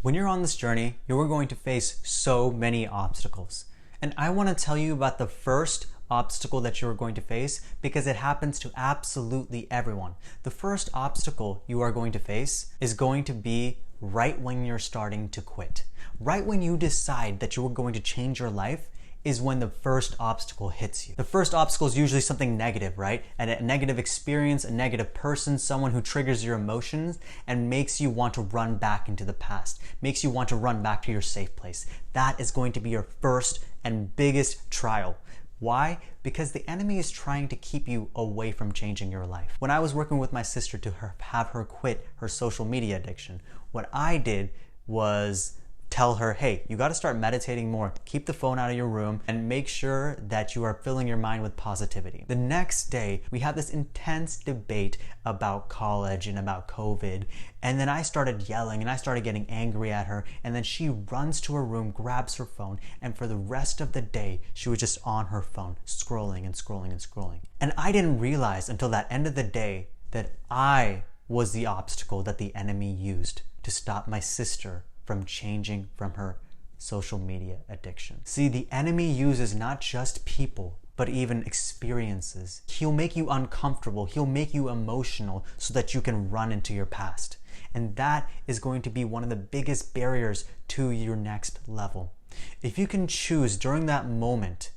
When you're on this journey, you're going to face so many obstacles. And I want to tell you about the first obstacle that you're going to face because it happens to absolutely everyone. The first obstacle you are going to face is going to be right when you're starting to quit. Right when you decide that you are going to change your life is when the first obstacle hits you. The first obstacle is usually something negative, right? And a negative experience, a negative person, someone who triggers your emotions and makes you want to run back into the past, makes you want to run back to your safe place. That is going to be your first and biggest trial. Why? Because the enemy is trying to keep you away from changing your life. When I was working with my sister to have her quit her social media addiction, what I did was tell her, hey, you got to start meditating more. Keep the phone out of your room and make sure that you are filling your mind with positivity. The next day, we had this intense debate about college and about COVID. And then I started yelling and I started getting angry at her. And then she runs to her room, grabs her phone. And for the rest of the day, she was just on her phone, scrolling and scrolling and scrolling. And I didn't realize until that end of the day that I was the obstacle that the enemy used to stop my sister from changing from her social media addiction. See, the enemy uses not just people, but even experiences. He'll make you uncomfortable. He'll make you emotional so that you can run into your past. And that is going to be one of the biggest barriers to your next level. If you can choose during that moment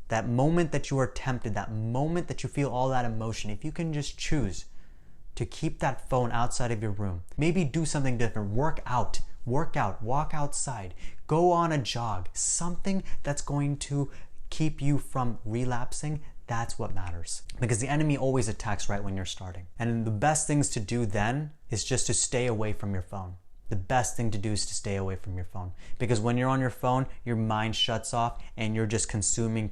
that you are tempted, that moment that you feel all that emotion, if you can just choose to keep that phone outside of your room, maybe do something different, work out, walk outside, go on a jog, something that's going to keep you from relapsing, that's what matters. Because the enemy always attacks right when you're starting. And the best things to do then is just to stay away from your phone. The best thing to do is to stay away from your phone. Because when you're on your phone, your mind shuts off and you're just consuming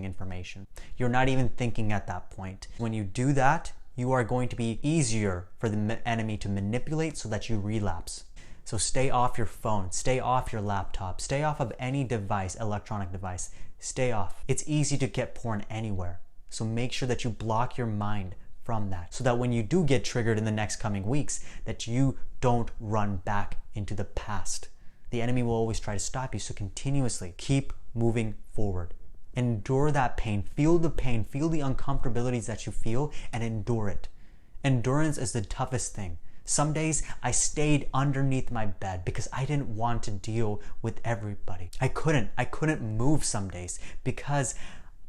information. You're not even thinking at that point. When you do that, you are going to be easier for the enemy to manipulate so that you relapse. So stay off your phone, stay off your laptop, stay off of any device, electronic device, stay off. It's easy to get porn anywhere. So make sure that you block your mind from that so that when you do get triggered in the next coming weeks, that you don't run back into the past. The enemy will always try to stop you, so continuously keep moving forward. Endure that pain, feel the uncomfortabilities that you feel, and endure it. Endurance is the toughest thing. Some days I stayed underneath my bed because I didn't want to deal with everybody. I couldn't move some days because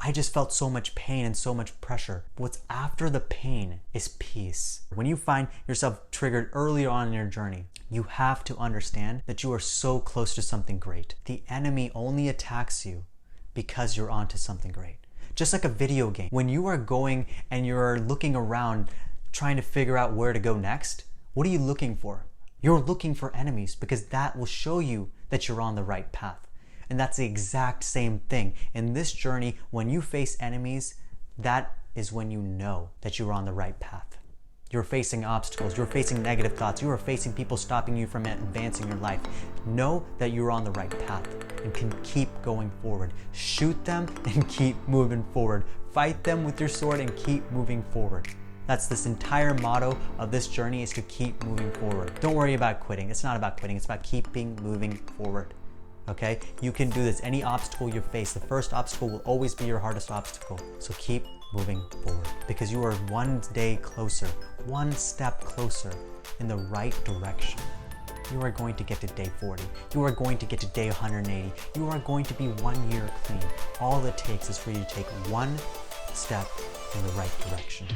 I just felt so much pain and so much pressure. What's after the pain is peace. When you find yourself triggered earlier on in your journey, you have to understand that you are so close to something great. The enemy only attacks you because you're onto something great. Just like a video game. When you are going and you're looking around trying to figure out where to go next, what are you looking for? You're looking for enemies because that will show you that you're on the right path. And that's the exact same thing. In this journey, when you face enemies, that is when you know that you're on the right path. You're facing obstacles, you're facing negative thoughts, you are facing people stopping you from advancing your life. Know that you're on the right path and can keep going forward. Shoot them and keep moving forward. Fight them with your sword and keep moving forward. That's this entire motto of this journey, is to keep moving forward. Don't worry about quitting. It's not about quitting. It's about keeping moving forward. Okay? You can do this. Any obstacle you face, the first obstacle will always be your hardest obstacle. So keep moving forward because you are one day closer, one step closer in the right direction. You are going to get to day 40. You are going to get to day 180. You are going to be 1 year clean. All it takes is for you to take one step in the right direction.